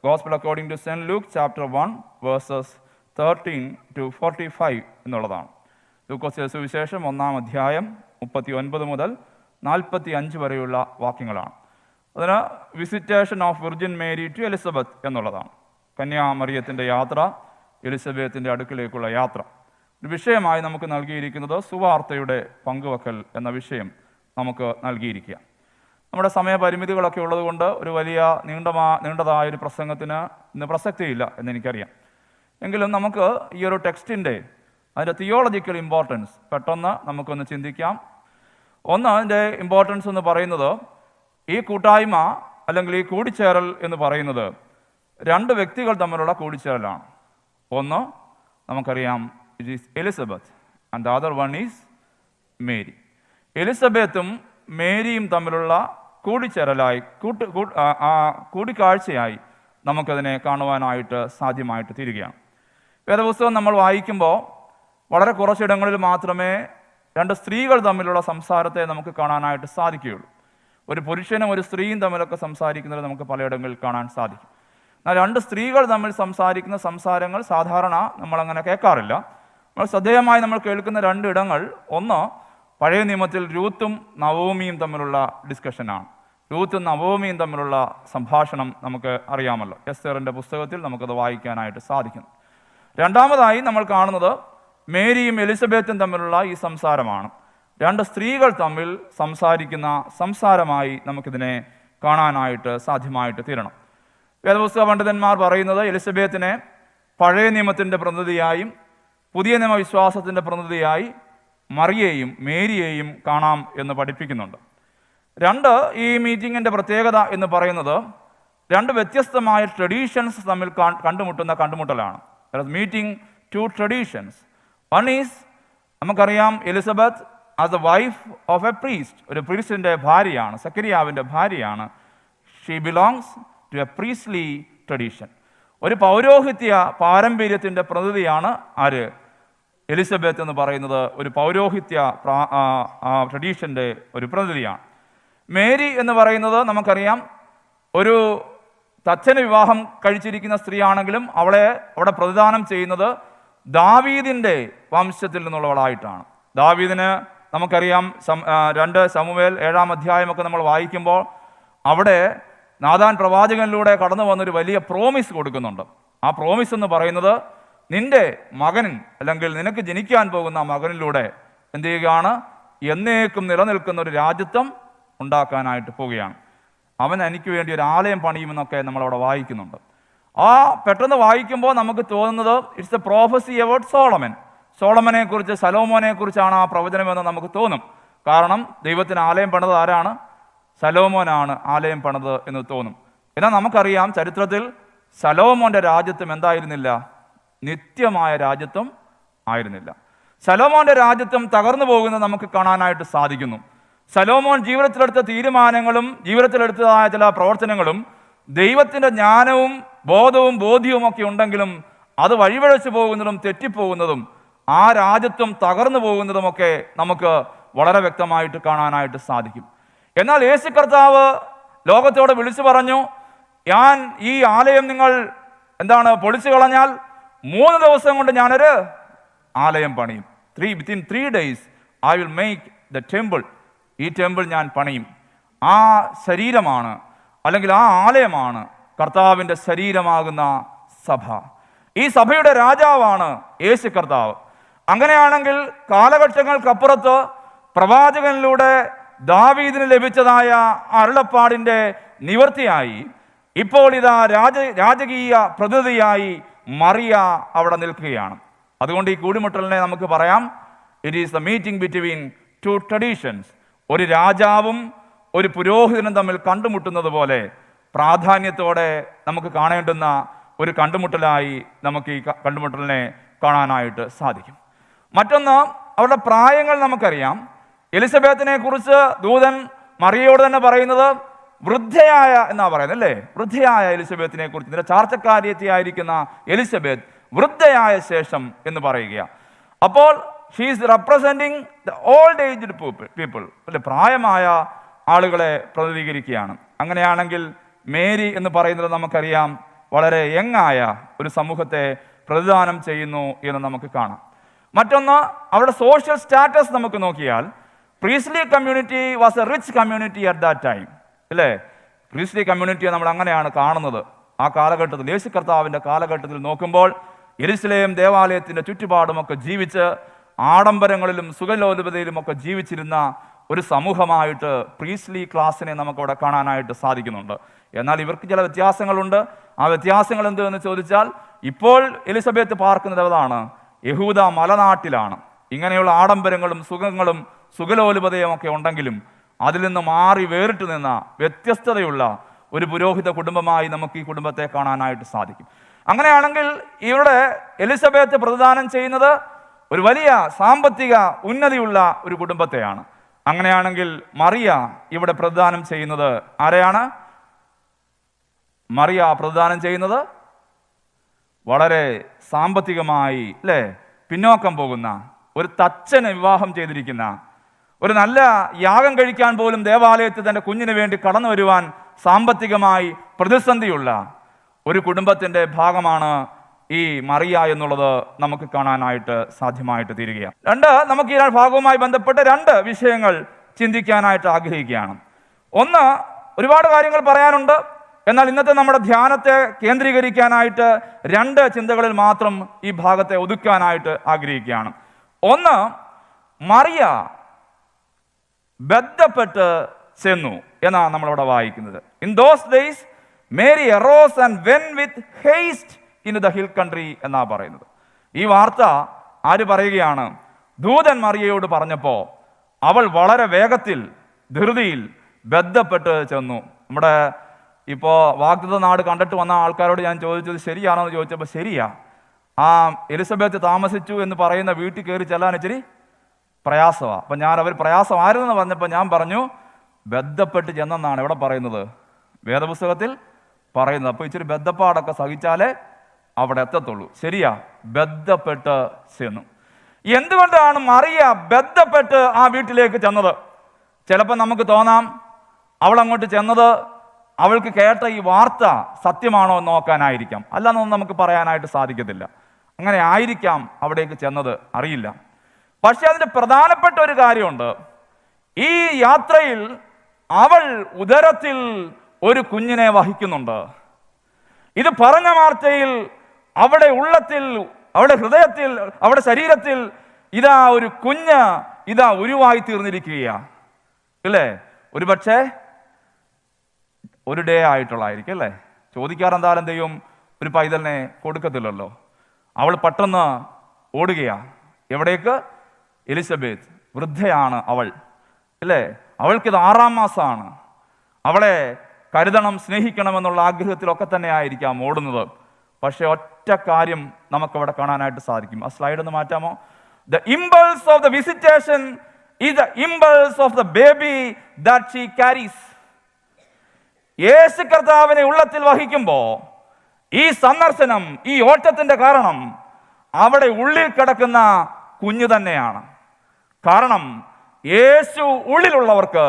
Gospel according to saint Luke chapter 1 verses 13 to 45 എന്നുള്ളതാണ്. ലൂക്കോസ് സുവിശേഷം 1-ാം അധ്യായം 39 മുതൽ 45 വരെയുള്ള വാക്യങ്ങളാണ്. അതിന് visitation of virgin Mary to Elizabeth എന്നുള്ളതാണ്. കന്യാമറിയത്തിൻ്റെ യാത്ര, എലിസബത്തിൻ്റെ അടുക്കിലേക്കുള്ള യാത്ര. ഒരു വിഷയമായി നമുക്ക് നൽകിയിരിക്കുന്നത് സുവാർത്തയുടെ പങ്കുവെക്കൽ എന്ന വിഷയം നമുക്ക് നൽകിയിരിക്കുക. നമ്മുടെ സമയപരിമിതികളൊക്കെ ഉള്ളതുകൊണ്ട് ഒരു വലിയ നീണ്ടതായൊരു പ്രസംഗത്തിന് ഇന്ന് പ്രസക്തിയില്ല എന്നെനിക്കറിയാം. എങ്കിലും നമുക്ക് ഈ ഒരു ടെക്സ്റ്റിൻ്റെ അതിൻ്റെ തിയോളജിക്കൽ ഇമ്പോർട്ടൻസ് പെട്ടെന്ന് നമുക്കൊന്ന് ചിന്തിക്കാം. ഒന്ന്, അതിൻ്റെ ഇമ്പോർട്ടൻസ് എന്ന് പറയുന്നത്, ഈ കൂട്ടായ്മ അല്ലെങ്കിൽ ഈ കൂടിച്ചേരൽ എന്ന് പറയുന്നത് രണ്ട് വ്യക്തികൾ തമ്മിലുള്ള കൂടിച്ചേരലാണ്. ഒന്ന് നമുക്കറിയാം, it is Elizabeth and the other one is Mary. എലിസബത്തും മേരിയും തമ്മിലുള്ള കൂടിച്ചേരലായി കൂടിക്കാഴ്ചയായി നമുക്കതിനെ കാണുവാനായിട്ട് സാധ്യമായിട്ട് തീരുകയാണ്. വേദപുസ്തകം നമ്മൾ വായിക്കുമ്പോൾ വളരെ കുറച്ചിടങ്ങളിൽ മാത്രമേ രണ്ട് സ്ത്രീകൾ തമ്മിലുള്ള സംസാരത്തെ നമുക്ക് കാണാനായിട്ട് സാധിക്കുകയുള്ളൂ. ഒരു പുരുഷനും ഒരു സ്ത്രീയും തമ്മിലൊക്കെ സംസാരിക്കുന്നത് നമുക്ക് പലയിടങ്ങളിൽ കാണാൻ സാധിക്കും. എന്നാൽ രണ്ട് സ്ത്രീകൾ തമ്മിൽ സംസാരിക്കുന്ന സംസാരങ്ങൾ സാധാരണ നമ്മളങ്ങനെ കേൾക്കാറില്ല. നമ്മൾ ശ്രദ്ധേയമായി നമ്മൾ കേൾക്കുന്ന രണ്ടിടങ്ങൾ, ഒന്ന് പഴയ നിയമത്തിൽ രൂത്തും നവോമിയും തമ്മിലുള്ള ഡിസ്കഷനാണ്. രൂത്തും നവോമിയും തമ്മിലുള്ള സംഭാഷണം നമുക്ക് അറിയാമല്ലോ. എസ്തേറിൻ്റെ പുസ്തകത്തിൽ നമുക്കത് വായിക്കാനായിട്ട് സാധിക്കുന്നു. രണ്ടാമതായി നമ്മൾ കാണുന്നത് മേരിയും എലിസബത്തും തമ്മിലുള്ള ഈ സംസാരമാണ്. രണ്ട് സ്ത്രീകൾ തമ്മിൽ സംസാരിക്കുന്ന സംസാരമായി നമുക്കിതിനെ കാണാനായിട്ട് സാധ്യമായിട്ട് തീരണം. വേദപുസ്തക പണ്ഡിതന്മാർ പറയുന്നത് എലിസബത്തിനെ പഴയ നിയമത്തിൻ്റെ പ്രതിനിധിയായും പുതിയ നിയമവിശ്വാസത്തിൻ്റെ പ്രതിനിധിയായി മറിയയെയും മേരിയെയും കാണാം എന്ന് പഠിപ്പിക്കുന്നുണ്ട്. രണ്ട്, ഈ മീറ്റിങ്ങിൻ്റെ പ്രത്യേകത എന്ന് പറയുന്നത് രണ്ട് വ്യത്യസ്തമായ ട്രഡീഷൻസ് തമ്മിൽ കണ്ടുമുട്ടുന്ന കണ്ടുമുട്ടലാണ്. Meeting two traditions. One is, നമുക്കറിയാം, Elizabeth as a wife of a priest, ഒരു പ്രീസ്റ്റിൻ്റെ ഭാര്യയാണ്, സക്കരിയാവിൻ്റെ ഭാര്യയാണ്. She belongs to a priestly tradition. ഒരു പൗരോഹിത്യ പാരമ്പര്യത്തിൻ്റെ പ്രതിനിധിയാണ് ആര്? എലിസബത്ത് എന്ന് പറയുന്നത് ഒരു പൗരോഹിത്യ ട്രഡീഷൻ്റെ ഒരു പ്രതിനിധിയാണ്. മേരി എന്ന് പറയുന്നത് നമുക്കറിയാം, ഒരു തച്ചന് വിവാഹം കഴിച്ചിരിക്കുന്ന സ്ത്രീയാണെങ്കിലും അവിടെ പ്രതിദാനം ചെയ്യുന്നത് ദാവീദിൻ്റെ വംശത്തിൽ നിന്നുള്ളവളായിട്ടാണ്. ദാവീദിന് നമുക്കറിയാം 2 ശമൂവേൽ 7-ാം അധ്യായമൊക്കെ നമ്മൾ വായിക്കുമ്പോൾ അവിടെ നാഥാൻ പ്രവാചകനിലൂടെ കടന്നു വന്നൊരു വലിയ പ്രോമിസ് കൊടുക്കുന്നുണ്ട്. ആ പ്രോമിസ് എന്ന് പറയുന്നത് നിന്റെ മകൻ അല്ലെങ്കിൽ നിനക്ക് ജനിക്കാൻ പോകുന്ന മകനിലൂടെ എന്ത് ചെയ്യുകയാണ്? എന്നേക്കും നിലനിൽക്കുന്ന ഒരു രാജ്യത്വം ഉണ്ടാക്കാനായിട്ട് പോവുകയാണ്. അവൻ എനിക്ക് വേണ്ടി ഒരു ആലയം പണിയുമെന്നൊക്കെ നമ്മളവിടെ വായിക്കുന്നുണ്ട്. ആ പെട്ടെന്ന് വായിക്കുമ്പോൾ നമുക്ക് തോന്നുന്നത് it's a prophecy about Solomon. സോളമനെ കുറിച്ച്, ശലോമോനെ കുറിച്ചാണ് ആ പ്രവചനമെന്ന് നമുക്ക് തോന്നും. കാരണം ദൈവത്തിന് ആലയം പണിത് ആരാണ്? ശലോമോനാണ് ആലയം പണിത് എന്ന് തോന്നും. എന്നാൽ നമുക്കറിയാം, ചരിത്രത്തിൽ ശലോമോന്റെ രാജ്യത്വം എന്തായിരുന്നില്ല? നിത്യമായ രാജ്യത്വം ആയിരുന്നില്ല. ശലോമോന്റെ രാജ്യത്വം തകർന്നു പോകുന്നത് നമുക്ക് കാണാനായിട്ട് സാധിക്കുന്നു. ശലോമോൻ ജീവിതത്തിലെടുത്ത തീരുമാനങ്ങളും ജീവിതത്തിലെടുത്തതായ ചില പ്രവർത്തനങ്ങളും ദൈവത്തിൻ്റെ ജ്ഞാനവും ബോധവും ബോധ്യവും ഒക്കെ ഉണ്ടെങ്കിലും അത് വഴിവഴച്ചു പോകുന്നതും തെറ്റിപ്പോകുന്നതും ആ രാജ്യത്വം തകർന്നു പോകുന്നതുമൊക്കെ നമുക്ക് വളരെ വ്യക്തമായിട്ട് കാണാനായിട്ട് സാധിക്കും. എന്നാൽ യേശു കർത്താവ് ലോകത്തോട് വിളിച്ചു പറഞ്ഞു, ഞാൻ ഈ ആലയം നിങ്ങൾ പൊളിച്ചു കളഞ്ഞാൽ 3 ദിവസം കൊണ്ട് ഞാനൊരു ആലയം പണിയും. Within 3 days I will make the temple. ഈ ടെമ്പിൾ ഞാൻ പണിയും. ആ ശരീരമാണ് അല്ലെങ്കിൽ ആ ആലയമാണ് കർത്താവിൻ്റെ ശരീരമാകുന്ന സഭ. ഈ സഭയുടെ രാജാവാണ് യേശു കർത്താവ്. അങ്ങനെയാണെങ്കിൽ കാലഘട്ടങ്ങൾക്കപ്പുറത്ത് പ്രവാചകനിലൂടെ ദാവീദിന് ലഭിച്ചതായ അരുളപ്പാടിൻ്റെ നിവൃത്തിയായി ഇപ്പോൾ ഇതാ രാജകീയ പ്രതിനിധിയായി മറിയ അവിടെ നിൽക്കുകയാണ്. അതുകൊണ്ട് ഈ കൂടിമുട്ടലിനെ നമുക്ക് പറയാം, it is the meeting between 2 traditions. ഒരു രാജാവും ഒരു പുരോഹിതനും തമ്മിൽ കണ്ടുമുട്ടുന്നത് പോലെ പ്രാധാന്യത്തോടെ നമുക്ക് കാണേണ്ടുന്ന ഒരു കണ്ടുമുട്ടലായി നമുക്ക് ഈ കണ്ടുമുട്ടലിനെ കാണാനായിട്ട് സാധിക്കും. മറ്റൊന്ന്, അവരുടെ പ്രായങ്ങൾ നമുക്കറിയാം. എലിസബത്തിനെ കുറിച്ച് ദൂതൻ മറിയയോട് തന്നെ പറയുന്നത് വൃദ്ധയായ എന്നാ പറയുന്നത് അല്ലേ? വൃദ്ധയായ എലിസബത്തിനെ കുറിച്ച്, ഇതിന്റെ ചാർച്ചക്കാരിയത്തിയായിരിക്കുന്ന എലിസബത്ത് വൃദ്ധയായ ശേഷം എന്ന് പറയുക. അപ്പോൾ she is representing the old aged people, അല്ലെ? പ്രായമായ ആളുകളെ പ്രതിനിധീകരിക്കുകയാണ്. അങ്ങനെയാണെങ്കിൽ മേരി എന്ന് പറയുന്നത് നമുക്കറിയാം വളരെ യങ്ങായ ഒരു സമൂഹത്തെ പ്രതിദാനം ചെയ്യുന്നു എന്ന് നമുക്ക് കാണാം. മറ്റൊന്ന്, അവരുടെ സോഷ്യൽ സ്റ്റാറ്റസ് നമുക്ക് നോക്കിയാൽ priestly community was a rich community at that time, അല്ലേ? പ്രീസ്ലി കമ്മ്യൂണിറ്റിയെ നമ്മൾ അങ്ങനെയാണ് കാണുന്നത്. ആ കാലഘട്ടത്തിൽ, യേശു കർത്താവിൻ്റെ കാലഘട്ടത്തിൽ നോക്കുമ്പോൾ യെരുശലേം ദേവാലയത്തിൻ്റെ ചുറ്റുപാടുമൊക്കെ ജീവിച്ച് ആഡംബരങ്ങളിലും സുഖലോലുപതയിലും ഒക്കെ ജീവിച്ചിരുന്ന ഒരു സമൂഹമായിട്ട് പ്രീസ്ലി ക്ലാസ്സിനെ നമുക്കവിടെ കാണാനായിട്ട് സാധിക്കുന്നുണ്ട്. എന്നാൽ ഇവർക്ക് ചില വ്യത്യാസങ്ങളുണ്ട്. ആ വ്യത്യാസങ്ങൾ എന്തെന്ന് ചോദിച്ചാൽ, ഇപ്പോൾ എലിസബത്ത് പാർക്കുന്നത് എവിടാണ്? യഹൂദ മലനാട്ടിലാണ്. ഇങ്ങനെയുള്ള ആഡംബരങ്ങളും സുഖങ്ങളും സുഖലോലുപതയും ഒക്കെ ഉണ്ടെങ്കിലും അതിൽ നിന്ന് മാറി വേറിട്ട് നിന്ന വ്യത്യസ്തതയുള്ള ഒരു പുരോഹിത കുടുംബമായി നമുക്ക് ഈ കുടുംബത്തെ കാണാനായിട്ട് സാധിക്കും. അങ്ങനെയാണെങ്കിൽ ഇവിടെ എലിസബത്ത് പ്രതിദാനം ചെയ്യുന്നത് ഒരു വലിയ സാമ്പത്തിക ഉന്നതിയുള്ള ഒരു കുടുംബത്തെയാണ്. അങ്ങനെയാണെങ്കിൽ മറിയ ഇവിടെ പ്രതിദാനം ചെയ്യുന്നത് ആരെയാണ്? മറിയ പ്രതിദാനം ചെയ്യുന്നത് വളരെ സാമ്പത്തികമായി, അല്ലേ, പിന്നോക്കം പോകുന്ന ഒരു തച്ചനെ വിവാഹം ചെയ്തിരിക്കുന്ന, ഒരു നല്ല യാഗം കഴിക്കാൻ പോലും ദേവാലയത്തിൽ തൻ്റെ കുഞ്ഞിന് വേണ്ടി കടന്നു വരുവാൻ സാമ്പത്തികമായി പ്രതിസന്ധിയുള്ള ഒരു കുടുംബത്തിൻ്റെ ഭാഗമാണ് ഈ മറിയ എന്നുള്ളത് നമുക്ക് കാണാനായിട്ട് സാധ്യമായിട്ട് തീരുകയാണ്. നമുക്ക് ഈ ഭാഗവുമായി ബന്ധപ്പെട്ട് രണ്ട് വിഷയങ്ങൾ ചിന്തിക്കാനായിട്ട് ആഗ്രഹിക്കുകയാണ്. ഒന്ന്, ഒരുപാട് കാര്യങ്ങൾ പറയാനുണ്ട്. എന്നാൽ ഇന്നത്തെ നമ്മുടെ ധ്യാനത്തെ കേന്ദ്രീകരിക്കാനായിട്ട് രണ്ട് ചിന്തകളിൽ മാത്രം ഈ ഭാഗത്തെ ഒതുക്കാനായിട്ട് ആഗ്രഹിക്കുകയാണ്. ഒന്ന്, മറിയ ബന്ധപ്പെട്ട് ചെന്നു എന്നാണ് നമ്മളിവിടെ വായിക്കുന്നത്. In those days Mary arose and went with heist in the hill country എന്നാ പറയുന്നത്. ഈ വാർത്ത ആര് പറയുകയാണ്? ദൂതൻ മറിയയോട് പറഞ്ഞപ്പോൾ അവൾ വളരെ വേഗത്തിൽ, ധൃതിയിൽ ബന്ധപ്പെട്ട് ചെന്നു. നമ്മുടെ ഇപ്പോൾ വാഗ്ദത്ത നാട് കണ്ടിട്ട് വന്ന ആൾക്കാരോട് ഞാൻ ചോദിച്ചത് ശരിയാണോ എന്ന് ചോദിച്ചപ്പോൾ ശരിയാ. ആ എലിസബത്ത് താമസിച്ചു എന്ന് പറയുന്ന വീട്ടിൽ കയറി ചെല്ലാൻ ഇച്ചിരി പ്രയാസമാണ്. അപ്പം അവർ പ്രയാസമായിരുന്നെന്ന് പറഞ്ഞപ്പോൾ ഞാൻ പറഞ്ഞു ബന്ധപ്പെട്ട് ചെന്നെന്നാണ് ഇവിടെ പറയുന്നത്, വേദപുസ്തകത്തിൽ പറയുന്നത്. അപ്പോൾ ഇച്ചിരി ബന്ധപ്പാടൊക്കെ സഹിച്ചാലേ അവിടെ എത്തത്തുള്ളൂ. ശരിയാ, ബന്ധപ്പെട്ട് ചെന്നു. എന്തുകൊണ്ടാണ് മറിയ ബന്ധപ്പെട്ട് ആ വീട്ടിലേക്ക് ചെന്നത്? ചിലപ്പോൾ നമുക്ക് തോന്നാം അവൾ അങ്ങോട്ട് ചെന്നത് അവൾക്ക് കേട്ട ഈ വാർത്ത സത്യമാണോ എന്ന് നോക്കാനായിരിക്കാം. അല്ലാന്നൊന്നും നമുക്ക് പറയാനായിട്ട് സാധിക്കത്തില്ല. അങ്ങനെ ആയിരിക്കാം അവിടേക്ക് ചെന്നത്, അറിയില്ല. പക്ഷെ അതിൻ്റെ പ്രധാനപ്പെട്ട ഒരു കാര്യമുണ്ട്. ഈ യാത്രയിൽ അവൾ ഉദരത്തിൽ ഒരു കുഞ്ഞിനെ വഹിക്കുന്നുണ്ട്. ഇത് പറഞ്ഞ വാർത്തയിൽ അവിടെ ഉള്ളത്തിൽ, അവിടെ ഹൃദയത്തിൽ, അവിടെ ശരീരത്തിൽ ഇതാ ഒരു കുഞ്ഞ് ഇതാ ഉരുവായി തീർന്നിരിക്കുകയാ, അല്ലേ? ഒരു പക്ഷേ ഒരു ഡേ ആയിട്ടുള്ളായിരിക്കും, അല്ലേ? ചോദിക്കാറെന്തായാലും എന്തെയും ഒരു പൈതലിനെ കൊടുക്കത്തില്ലല്ലോ. അവൾ പെട്ടെന്ന് ഓടുകയാ. എവിടേക്ക്? എലിസബത്ത് വൃദ്ധയാണ് അവൾ, അല്ലേ? അവൾക്കിത് 6ാം മാസമാണ്. അവളെ കരുതണം, സ്നേഹിക്കണമെന്നുള്ള ആഗ്രഹത്തിലൊക്കെ തന്നെ ആയിരിക്കാം ഓടുന്നത്. പക്ഷെ ഒറ്റ കാര്യം നമുക്കവിടെ കാണാനായിട്ട് സാധിക്കും. ആ സ്ലൈഡ് ഒന്ന് മാറ്റാമോ? The impulse of the visitation is the impulse of the baby that she carries. യേശു കർത്താവിനെ ഉള്ളത്തിൽ വഹിക്കുമ്പോൾ ഈ സന്ദർശനം, ഈ ഓട്ടത്തിന്റെ കാരണം അവിടെ ഉള്ളിൽ കിടക്കുന്ന കുഞ്ഞു തന്നെയാണ്. കാരണം യേശു ഉള്ളിലുള്ളവർക്ക്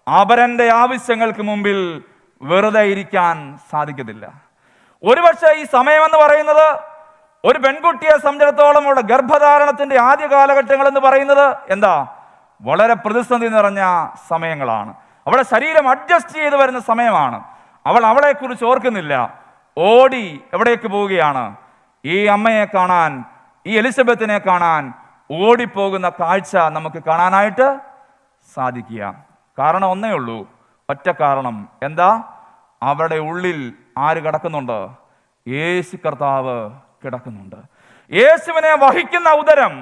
അപരന്റെ ആവശ്യങ്ങൾക്ക് മുമ്പിൽ വെറുതെ ഇരിക്കാൻ സാധിക്കത്തില്ല. ഒരുപക്ഷെ ഈ സമയമെന്ന് പറയുന്നത് ഒരു പെൺകുട്ടിയെ സംബന്ധിച്ചിടത്തോളം അവളുടെ ഗർഭധാരണത്തിന്റെ ആദ്യ കാലഘട്ടങ്ങൾ എന്ന് പറയുന്നത് എന്താ? വളരെ പ്രതിസന്ധി നിറഞ്ഞ സമയങ്ങളാണ്. അവളുടെ ശരീരം അഡ്ജസ്റ്റ് ചെയ്ത് വരുന്ന സമയമാണ്. അവൾ അവളെക്കുറിച്ച് ഓർക്കുന്നില്ല. ഓടി എവിടേക്ക് പോവുകയാണ്? ഈ അമ്മയെ കാണാൻ, ഈ എലിസബത്തിനെ കാണാൻ ഓടിപ്പോകുന്ന കാഴ്ച നമുക്ക് കാണാനായിട്ട് സാധിക്കുക. കാരണം ഒന്നേ ഉള്ളൂ, ഒറ്റ കാരണം. എന്താ? അവരുടെ ഉള്ളിൽ ആര് കിടക്കുന്നുണ്ട്? യേശു കർത്താവ് കിടക്കുന്നുണ്ട്. യേശുവിനെ വഹിക്കുന്ന ഉദരം,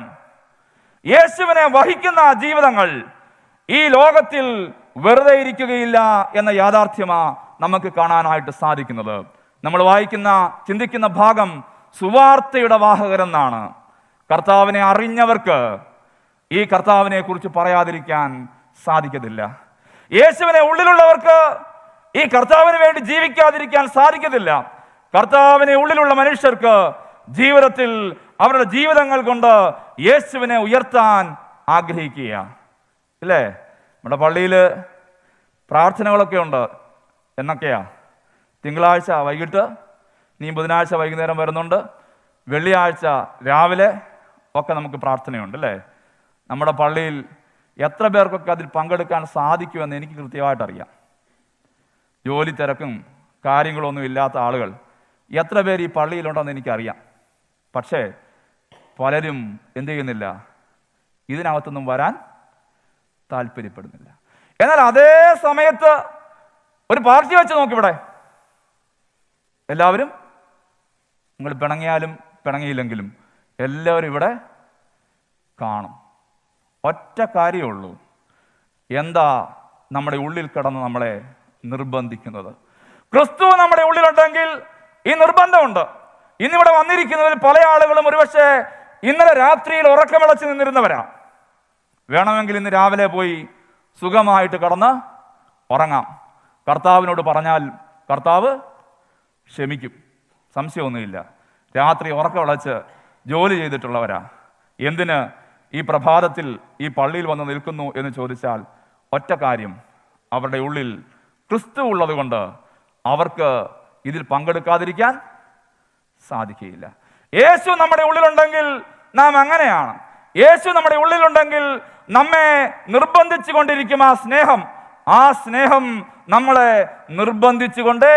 യേശുവിനെ വഹിക്കുന്ന ജീവിതങ്ങൾ ഈ ലോകത്തിൽ വെറുതെ ഇരിക്കുകയില്ല എന്ന യാഥാർത്ഥ്യമാ നമുക്ക് കാണാനായിട്ട് സാധിക്കുന്നത്. നമ്മൾ വായിക്കുന്ന, ചിന്തിക്കുന്ന ഭാഗം സുവാർത്തയുടെ വാഹകരെന്നാണ്. കർത്താവിനെ അറിഞ്ഞവർക്ക് ഈ കർത്താവിനെ കുറിച്ച് പറയാതിരിക്കാൻ സാധിക്കത്തില്ല. യേശുവിനെ ഉള്ളിലുള്ളവർക്ക് ഈ കർത്താവിന് വേണ്ടി ജീവിക്കാതിരിക്കാൻ സാധിക്കത്തില്ല. കർത്താവിനെ ഉള്ളിലുള്ള മനുഷ്യർക്ക് ജീവിതത്തിൽ അവരുടെ ജീവിതങ്ങൾ കൊണ്ട് യേശുവിനെ ഉയർത്താൻ ആഗ്രഹിക്കുക, ഇല്ലേ? നമ്മുടെ പള്ളിയിൽ പ്രാർത്ഥനകളൊക്കെ ഉണ്ട്. എന്നൊക്കെയാ? തിങ്കളാഴ്ച വൈകിട്ട് നീ ബുധനാഴ്ച വൈകുന്നേരം വരുന്നുണ്ട്, വെള്ളിയാഴ്ച രാവിലെ ഒക്കെ നമുക്ക് പ്രാർത്ഥനയുണ്ട് അല്ലേ? നമ്മുടെ പള്ളിയിൽ എത്ര പേർക്കൊക്കെ അതിൽ പങ്കെടുക്കാൻ സാധിക്കുമെന്ന് എനിക്ക് കൃത്യമായിട്ട് അറിയാം. ജോലി തിരക്കും കാര്യങ്ങളൊന്നും ഇല്ലാത്ത ആളുകൾ എത്ര പേര് ഈ പള്ളിയിലുണ്ടെന്ന് എനിക്കറിയാം. പക്ഷേ പലരും എന്ത് ചെയ്യുന്നില്ല, ഇതിനകത്തൊന്നും വരാൻ താല്പര്യപ്പെടുന്നില്ല. എന്നാൽ അതേ സമയത്ത് ഒരു പാർട്ടി വെച്ച് നോക്കിവിടെ, എല്ലാവരും, നിങ്ങൾ പിണങ്ങിയാലും പിണങ്ങിയില്ലെങ്കിലും എല്ലാവരും ഇവിടെ കാണും. ഒറ്റ കാര്യമുള്ളൂ, എന്താ നമ്മുടെ ഉള്ളിൽ കിടന്ന് നമ്മളെ നിർബന്ധിക്കുന്നത്? ക്രിസ്തു നമ്മുടെ ഉള്ളിലുണ്ടെങ്കിൽ ഈ നിർബന്ധമുണ്ട്. ഇന്നിവിടെ വന്നിരിക്കുന്നതിൽ പല ആളുകളും ഒരുപക്ഷെ ഇന്നലെ രാത്രിയിൽ ഉറക്കമിളച്ച് നിന്നിരുന്നവരാ. വേണമെങ്കിൽ ഇന്ന് രാവിലെ പോയി സുഖമായിട്ട് കടന്ന് ഉറങ്ങാം. കർത്താവിനോട് പറഞ്ഞാൽ കർത്താവ് ക്ഷമിക്കും, സംശയമൊന്നുമില്ല. രാത്രി ഉറക്കമിളച്ച് ജോലി ചെയ്തിട്ടുള്ളവരാ. എന്തിന് ഈ പ്രഭാതത്തിൽ ഈ പള്ളിയിൽ വന്ന് നിൽക്കുന്നു എന്ന് ചോദിച്ചാൽ ഒറ്റ കാര്യം, അവരുടെ ഉള്ളിൽ ക്രിസ്തു ഉള്ളത് കൊണ്ട് അവർക്ക് ഇതിൽ പങ്കെടുക്കാതിരിക്കാൻ സാധിക്കുകയില്ല. യേശു നമ്മുടെ ഉള്ളിലുണ്ടെങ്കിൽ നാം അങ്ങനെയാണ്. യേശു നമ്മുടെ ഉള്ളിലുണ്ടെങ്കിൽ നമ്മെ നിർബന്ധിച്ചു കൊണ്ടിരിക്കും ആ സ്നേഹം നമ്മളെ നിർബന്ധിച്ചു കൊണ്ടേ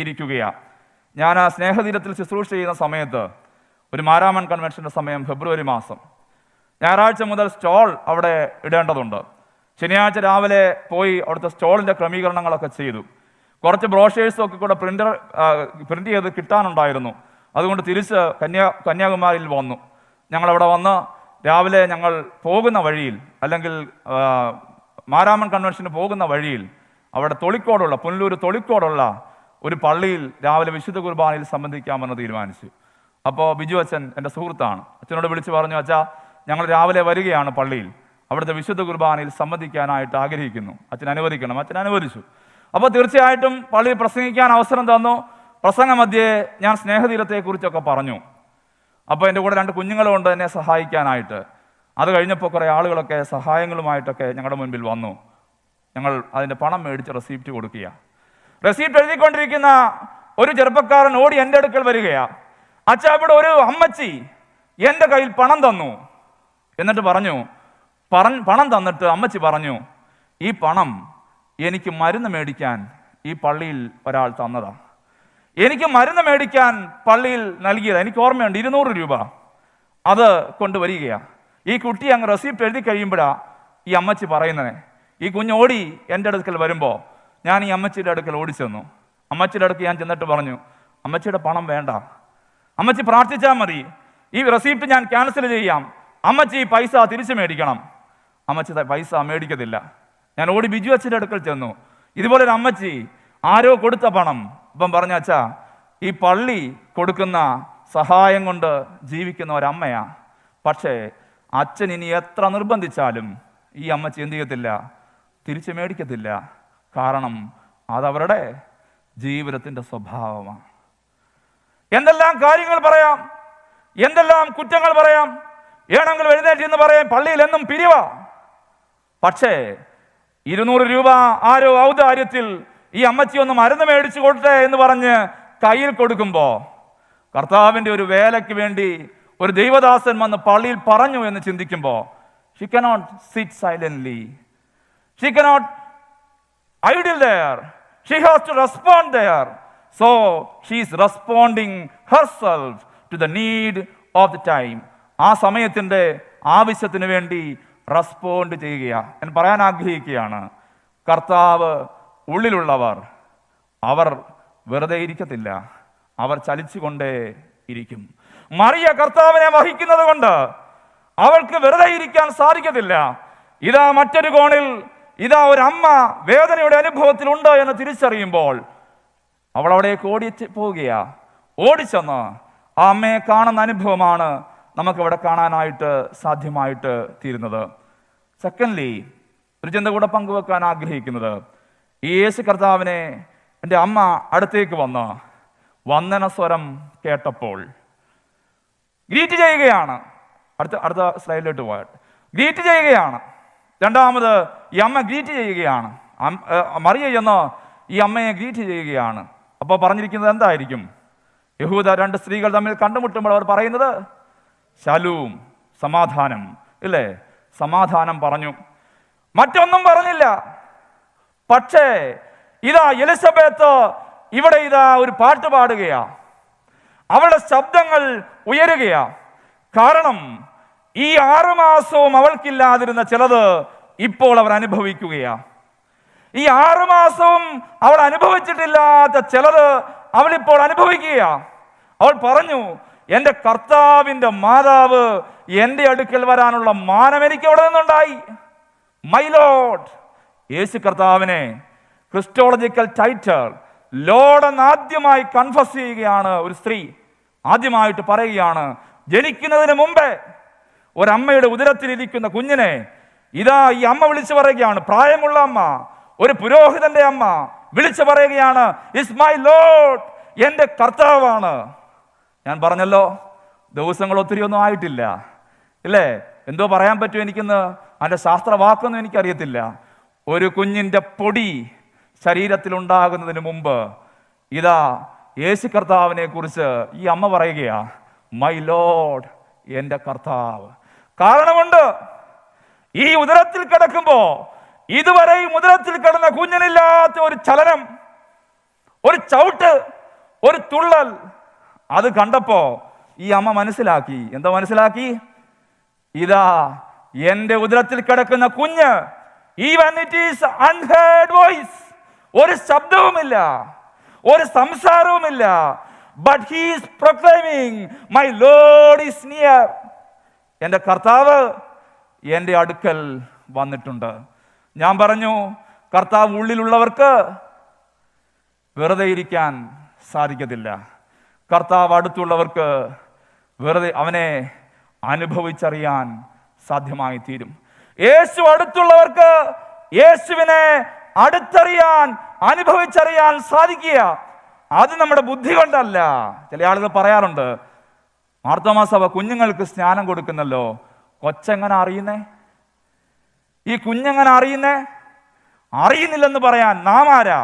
ഇരിക്കുകയാണ്. ഞാൻ ആ സ്നേഹതീരത്തിൽ ശുശ്രൂഷ ചെയ്യുന്ന സമയത്ത്, ഒരു മാരാമൺ കൺവെൻഷൻ്റെ സമയം ഫെബ്രുവരി മാസം, ഞായറാഴ്ച മുതൽ സ്റ്റോൾ അവിടെ ഇടേണ്ടതുണ്ട്. ശനിയാഴ്ച രാവിലെ പോയി അവിടുത്തെ സ്റ്റോളിൻ്റെ ക്രമീകരണങ്ങളൊക്കെ ചെയ്തു. കുറച്ച് ബ്രോഷേഴ്സും ഒക്കെ കൂടെ പ്രിന്റ് ചെയ്ത് കിട്ടാനുണ്ടായിരുന്നു. അതുകൊണ്ട് തിരിച്ച് കന്യാകുമാരിയിൽ വന്നു. ഞങ്ങളവിടെ വന്ന് രാവിലെ ഞങ്ങൾ പോകുന്ന വഴിയിൽ, അല്ലെങ്കിൽ മാരാമൺ കൺവെൻഷന് പോകുന്ന വഴിയിൽ, അവിടെ പുനലൂർ തൊളിക്കോടുള്ള ഒരു പള്ളിയിൽ രാവിലെ വിശുദ്ധ കുർബാനയിൽ സംബന്ധിക്കാമെന്ന് തീരുമാനിച്ചു. അപ്പോൾ ബിജു അച്ഛൻ എൻ്റെ സുഹൃത്താണ്. അച്ഛനോട് വിളിച്ച് പറഞ്ഞു, അച്ഛാ ഞങ്ങൾ രാവിലെ വരികയാണ് പള്ളിയിൽ, അവിടുത്തെ വിശുദ്ധ കുർബാനയിൽ സംബന്ധിക്കാനായിട്ട് ആഗ്രഹിക്കുന്നു, അച്ഛൻ അനുവദിക്കണം. അച്ഛൻ അനുവദിച്ചു. അപ്പോൾ തീർച്ചയായിട്ടും പള്ളിയിൽ പ്രസംഗിക്കാൻ അവസരം തന്നു. പ്രസംഗ മധ്യേ ഞാൻ സ്നേഹതീരത്തെക്കുറിച്ചൊക്കെ പറഞ്ഞു. അപ്പോൾ എൻ്റെ കൂടെ 2 കുഞ്ഞുങ്ങളുണ്ട് എന്നെ സഹായിക്കാനായിട്ട്. അത് കഴിഞ്ഞപ്പോൾ കുറേ ആളുകളൊക്കെ സഹായങ്ങളുമായിട്ടൊക്കെ ഞങ്ങളുടെ മുൻപിൽ വന്നു. ഞങ്ങൾ അതിൻ്റെ പണം മേടിച്ച് റെസിപ്റ്റ് കൊടുക്കുക. റെസിപ്റ്റ് എഴുതിക്കൊണ്ടിരിക്കുന്ന ഒരു ചെറുപ്പക്കാരൻ ഓടി എൻ്റെ അടുക്കൽ വരികയാ. അച്ഛാ, ഇവിടെ ഒരു അമ്മച്ചി എൻ്റെ കയ്യിൽ പണം തന്നു. എന്നിട്ട് പണം തന്നിട്ട് അമ്മച്ചി പറഞ്ഞു, ഈ പണം എനിക്ക് മരുന്ന് മേടിക്കാൻ ഈ പള്ളിയിൽ ഒരാൾ തന്നതാ. എനിക്ക് മരുന്ന് മേടിക്കാൻ പള്ളിയിൽ നൽകിയതാ. എനിക്ക് ഓർമ്മയുണ്ട്, 200 രൂപ അത് കൊണ്ടുവരികയാണ്. ഈ കുട്ടി അങ്ങ് റെസിപ്റ്റ് എഴുതി കഴിയുമ്പോഴാണ് ഈ അമ്മച്ചി പറയുന്നത്. ഈ കുഞ്ഞോടി എൻ്റെ അടുക്കൽ വരുമ്പോൾ ഞാൻ ഈ അമ്മച്ചിയുടെ അടുക്കൽ ഓടിച്ചെന്നു. അമ്മച്ചിയുടെ അടുക്ക് ഞാൻ ചെന്നിട്ട് പറഞ്ഞു, അമ്മച്ചിയുടെ പണം വേണ്ട, അമ്മച്ചി പ്രാർത്ഥിച്ചാൽ മതി, ഈ റെസിപ്റ്റ് ഞാൻ ക്യാൻസൽ ചെയ്യാം, അമ്മച്ചി പൈസ തിരിച്ചു മേടിക്കണം. അമ്മച്ചി പൈസ മേടിക്കത്തില്ല. ഞാൻ ഓടി ബിജു അച്ഛൻ്റെ അടുക്കൽ ചെന്നു. ഇതുപോലെ ഒരു അമ്മച്ചി ആരോ കൊടുത്ത പണം ഇപ്പം പറഞ്ഞ, അച്ഛാ ഈ പള്ളി കൊടുക്കുന്ന സഹായം കൊണ്ട് ജീവിക്കുന്ന ഒരമ്മയാ. പക്ഷേ അച്ഛൻ ഇനി എത്ര നിർബന്ധിച്ചാലും ഈ അമ്മച്ചി എന്ത് ചെയ്യത്തില്ല, തിരിച്ചു മേടിക്കത്തില്ല. കാരണം അതവരുടെ ജീവിതത്തിൻ്റെ സ്വഭാവമാണ്. എന്തെല്ലാം കാര്യങ്ങൾ പറയാം, എന്തെല്ലാം കുറ്റങ്ങൾ പറയാം, ഏണെങ്കിലും എഴുന്നേറ്റ് എന്ന് പറയാം, പള്ളിയിൽ എന്നും പിരിവാ. പക്ഷേ 200 രൂപ ആരോ ഔദാര്യത്തിൽ ഈ അമ്മച്ചി ഒന്ന് മരുന്ന് മേടിച്ചു കൊടുത്തേ എന്ന് പറഞ്ഞ് കയ്യിൽ കൊടുക്കുമ്പോൾ, കർത്താവിൻ്റെ ഒരു വേലയ്ക്ക് വേണ്ടി ഒരു ദൈവദാസൻ വന്ന് പള്ളിയിൽ പറഞ്ഞു എന്ന് ചിന്തിക്കുമ്പോൾ, she cannot sit silently, she cannot idle there, she has to respond there. So she is responding herself to the need of the time. ആ സമയത്തിൻ്റെ ആവശ്യത്തിന് വേണ്ടി റെസ്പോണ്ട് ചെയ്യുകയാണ്. ഞാൻ പറയാൻ ആഗ്രഹിക്കുകയാണ്, കർത്താവ് ഉള്ളിലുള്ളവർ അവർ വെറുതെ ഇരിക്കത്തില്ല, അവർ ചലിച്ചുകൊണ്ടേ ഇരിക്കും. മറിയ കർത്താവിനെ വഹിക്കുന്നത് കൊണ്ട് അവൾക്ക് വെറുതെ ഇരിക്കാൻ സാധിക്കത്തില്ല. ഇതാ മറ്റൊരു കോണിൽ ഇതാ ഒരു അമ്മ വേദനയുടെ അനുഭവത്തിലുണ്ട് എന്ന് തിരിച്ചറിയുമ്പോൾ അവൾ അവിടേക്ക് പോവുകയാ. ഓടിച്ചെന്ന് ആ അമ്മയെ കാണുന്ന അനുഭവമാണ് നമുക്കവിടെ കാണാനായിട്ട് സാധ്യമായിട്ട് തീരുന്നത്. സെക്കൻഡ്ലി, ഒരു ചിന്ത കൂടെ പങ്കുവെക്കാൻ ആഗ്രഹിക്കുന്നത്, ഈ യേശു കർത്താവിനെ എൻ്റെ അമ്മ അടുത്തേക്ക് വന്ന് വന്ദന സ്വരം കേട്ടപ്പോൾ ഗ്രീറ്റ് ചെയ്യുകയാണ്. അടുത്ത സ്ലൈഡിലോട്ട് പോയിട്ട് ഗ്രീറ്റ് ചെയ്യുകയാണ്. രണ്ടാമത് ഈ അമ്മ ഗ്രീറ്റ് ചെയ്യുകയാണ്. മറിയ എന്ന് ഈ അമ്മയെ ഗ്രീറ്റ് ചെയ്യുകയാണ്. അപ്പോൾ പറഞ്ഞിരിക്കുന്നത് എന്തായിരിക്കും? യഹൂദ രണ്ട് സ്ത്രീകൾ തമ്മിൽ കണ്ടുമുട്ടുമ്പോൾ അവർ പറയുന്നത് ശാലൂം, സമാധാനം, ഇല്ലേ? സമാധാനം പറഞ്ഞു, മറ്റൊന്നും പറഞ്ഞില്ല. പക്ഷേ ഇതാ എലിസബത്ത് ഇവിടെ ഇതാ ഒരു പാട്ട് പാടുകയാ, അവളുടെ ശബ്ദങ്ങൾ ഉയരുകയാ. കാരണം ഈ 6 മാസവും അവൾക്കില്ലാതിരുന്ന ചിലത് ഇപ്പോൾ അവർ അനുഭവിക്കുകയാ. ഈ 6 മാസവും അവൾ അനുഭവിച്ചിട്ടില്ലാത്ത ചിലത് അവളിപ്പോൾ അനുഭവിക്കുകയാ. അവൾ പറഞ്ഞു, എൻ്റെ കർത്താവിൻ്റെ മാതാവ് എൻ്റെ അടുക്കൽ വരാനുള്ള മാനം എനിക്ക് അവിടെ നിന്നുണ്ടായി. മൈ ലോർഡ്, യേശു കർത്താവിനെ ക്രിസ്റ്റോളജിക്കൽ ടൈറ്റൽ ലോർഡ് എന്ന് ആദ്യമായി കൺഫസ് ചെയ്യുകയാണ് ഒരു സ്ത്രീ. ആദ്യമായിട്ട് പറയുകയാണ്, ജനിക്കുന്നതിന് മുമ്പേ ഒരമ്മയുടെ ഉദരത്തിലിരിക്കുന്ന കുഞ്ഞിനെ ഇതാ ഈ അമ്മ വിളിച്ചു പറയുകയാണ്. പ്രായമുള്ള അമ്മ, ഒരു പുരോഹിതന്റെ അമ്മ വിളിച്ചു പറയുകയാണ്, ഇസ് മൈ ലോർഡ്, എൻ്റെ കർത്താവാണ്. ഞാൻ പറഞ്ഞല്ലോ, ദിവസങ്ങൾ ഒത്തിരി ഒന്നും ആയിട്ടില്ല, ഇല്ലേ? എന്തോ പറയാൻ പറ്റും എനിക്കിന്ന്, അതിൻ്റെ ശാസ്ത്രവാക്കൊന്നും എനിക്കറിയത്തില്ല. ഒരു കുഞ്ഞിൻ്റെ പൊടി ശരീരത്തിലുണ്ടാകുന്നതിന് മുമ്പ് ഇതാ യേശു കർത്താവിനെ കുറിച്ച് ഈ അമ്മ പറയുകയാ, മൈ ലോർഡ്, എൻ്റെ കർത്താവ്. കാരണമുണ്ട്, ഈ ഉദരത്തിൽ കിടക്കുമ്പോ ഇതുവരെയും ഉദരത്തിൽ കിടന്ന കുഞ്ഞിനില്ലാത്ത ഒരു ചലനം, ഒരു ചവിട്ട്, ഒരു തുള്ളൽ, അത് കണ്ടപ്പോ ഈ അമ്മ മനസ്സിലാക്കി. എന്താ മനസ്സിലാക്കി? ഇതാ എൻ്റെ ഉദരത്തിൽ കിടക്കുന്ന കുഞ്ഞ്, even it is unheard voice, ഒരു ശബ്ദവുമില്ല, ഒരു സംസാരവുമില്ല, but he is proclaiming my Lord is near. എൻ്റെ കർത്താവ് എൻ്റെ അടുക്കൽ വന്നിട്ടുണ്ട്. ഞാൻ പറഞ്ഞു, കർത്താവ് ഉള്ളിലുള്ളവർക്ക് വെറുതെ ഇരിക്കാൻ സാധിക്കത്തില്ല. കർത്താവ് അടുത്തുള്ളവർക്ക് വെറുതെ അവനെ അനുഭവിച്ചറിയാൻ സാധ്യമായി തീരും. യേശു അടുത്തുള്ളവർക്ക് യേശുവിനെ അടുത്തറിയാൻ, അനുഭവിച്ചറിയാൻ സാധിക്കുക. അത് നമ്മുടെ ബുദ്ധി കൊണ്ടല്ല. ചില ആളുകൾ പറയാറുണ്ട്, മാർത്തോമാ സഭ കുഞ്ഞുങ്ങൾക്ക് സ്നാനം കൊടുക്കുന്നല്ലോ, കൊച്ചെങ്ങനെ അറിയുന്നേ? ഈ കുഞ്ഞെങ്ങനെ അറിയുന്നേ? അറിയുന്നില്ലെന്ന് പറയാൻ നാം ആരാ?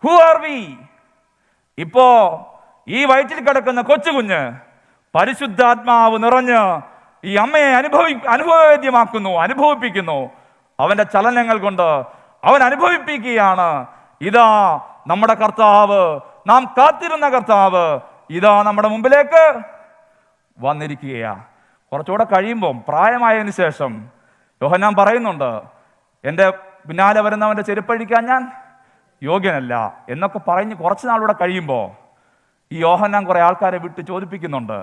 Who are we? ഇപ്പോ ഈ വയറ്റിൽ കിടക്കുന്ന കൊച്ചു കുഞ്ഞ് പരിശുദ്ധാത്മാവ് നിറഞ്ഞ് ഈ അമ്മയെ അനുഭവവേദ്യമാക്കുന്നു, അനുഭവിപ്പിക്കുന്നു. അവന്റെ ചലനങ്ങൾ കൊണ്ട് അവൻ അനുഭവിപ്പിക്കുകയാണ്. ഇതാ നമ്മുടെ കർത്താവ്, നാം കാത്തിരുന്ന കർത്താവ് ഇതാ നമ്മുടെ മുമ്പിലേക്ക് വന്നിരിക്കുകയാ. കുറച്ചുകൂടെ കഴിയുമ്പം, പ്രായമായതിനു ശേഷം യോഹന്നാൻ പറയുന്നുണ്ട്, എൻ്റെ പിന്നാലെ വരുന്നവൻ്റെ ചെരുപ്പഴിക്കാൻ ഞാൻ യോഗ്യനല്ല എന്നൊക്കെ പറഞ്ഞ് കുറച്ച് നാളൂടെ കഴിയുമ്പോൾ ഈ യോഹന്നാൻ കുറെ ആൾക്കാരെ വിട്ട് ചോദിപ്പിക്കുന്നുണ്ട്,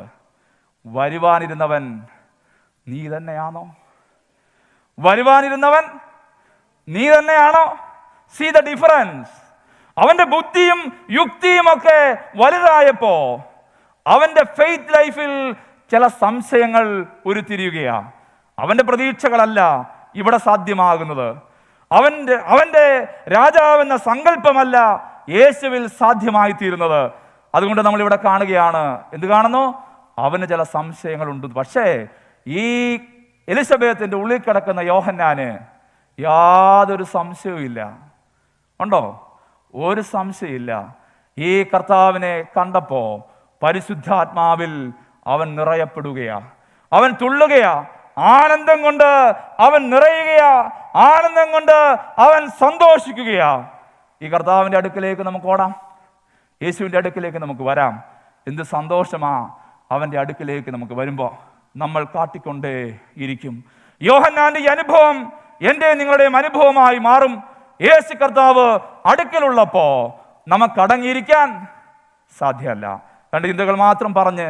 വരുവാനിരുന്നവൻ നീ തന്നെയാണോ? വരുവാനിരുന്നവൻ നീ തന്നെയാണോ? See the difference. അവന്റെ ബുദ്ധിയും യുക്തിയും ഒക്കെ വലുതായപ്പോ അവന്റെ ഫെയ്ത്ത് ലൈഫിൽ ചില സംശയങ്ങൾ ഉരുത്തിരിയുകയാ. അവന്റെ പ്രതീക്ഷകളല്ല ഇവിടെ സാധ്യമാകുന്നത്. അവന്റെ രാജാവെന്ന സങ്കല്പമല്ല യേശുവിൽ സാധ്യമായി തീരുന്നത്. അതുകൊണ്ട് നമ്മൾ ഇവിടെ കാണുകയാണ്, എന്ത് കാണുന്നു? അവന് ചില സംശയങ്ങളുണ്ട്. പക്ഷേ ഈ എലിസബത്തിന്റെ ഉള്ളിൽ കിടക്കുന്ന യോഹന്നാന് യാതൊരു സംശയവും ഇല്ല. ഉണ്ടോ? ഒരു സംശയമില്ല. ഈ കർത്താവിനെ കണ്ടപ്പോ പരിശുദ്ധാത്മാവിൽ അവൻ നിറയപ്പെടുകയാ, അവൻ തുള്ളുകയാ, ആനന്ദം കൊണ്ട് അവൻ നിറയുകയാ, ആനന്ദം കൊണ്ട് അവൻ സന്തോഷിക്കുകയാ. ഈ കർത്താവിന്റെ അടുക്കിലേക്ക് നമുക്ക് ഓടാം, യേശുവിന്റെ അടുക്കിലേക്ക് നമുക്ക് വരാം. എന്ത് സന്തോഷമാ അവന്റെ അടുക്കിലേക്ക് നമുക്ക് വരുമ്പോ നമ്മൾ കാട്ടിക്കൊണ്ടേ ഇരിക്കും. യോഹന്നാന്റെ ഈ അനുഭവം എൻ്റെ നിങ്ങളുടെയും അനുഭവമായി മാറും. യേശു കർത്താവ് അടുക്കലുള്ളപ്പോ നമുക്ക് അടങ്ങിയിരിക്കാൻ സാധ്യമല്ല. 2 ചിന്തകൾ മാത്രം പറഞ്ഞ്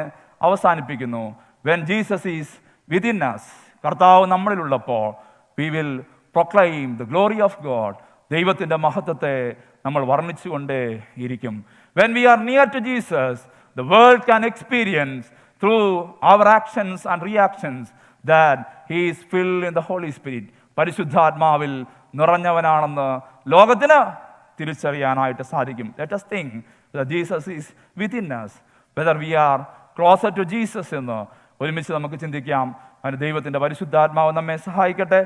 അവസാനിപ്പിക്കുന്നു. When Jesus is within us, കർത്താവ് നമ്മളിലുള്ളപ്പോൾ we will proclaim the glory of God. ദൈവത്തിന്റെ മഹത്വത്തെ നമ്മൾ വർണ്ണിച്ചുകൊണ്ടേ ഇരിക്കും. When we are near to Jesus, the world can experience through our actions and reactions that he is filled in the Holy Spirit. പരിശുദ്ധാത്മാവിൽ നിറഞ്ഞവനാണെന്ന് ലോകത്തിന് തിരിച്ചറിയാനായിട്ട് സാധിക്കും. Let us think that Jesus is within us. Whether we are closer to Jesus എന്ന് ഒരുമിച്ച് നമുക്ക് ചിന്തിക്കാം. അതിന് ദൈവത്തിന്റെ പരിശുദ്ധാത്മാവ് നമ്മെ സഹായിക്കട്ടെ.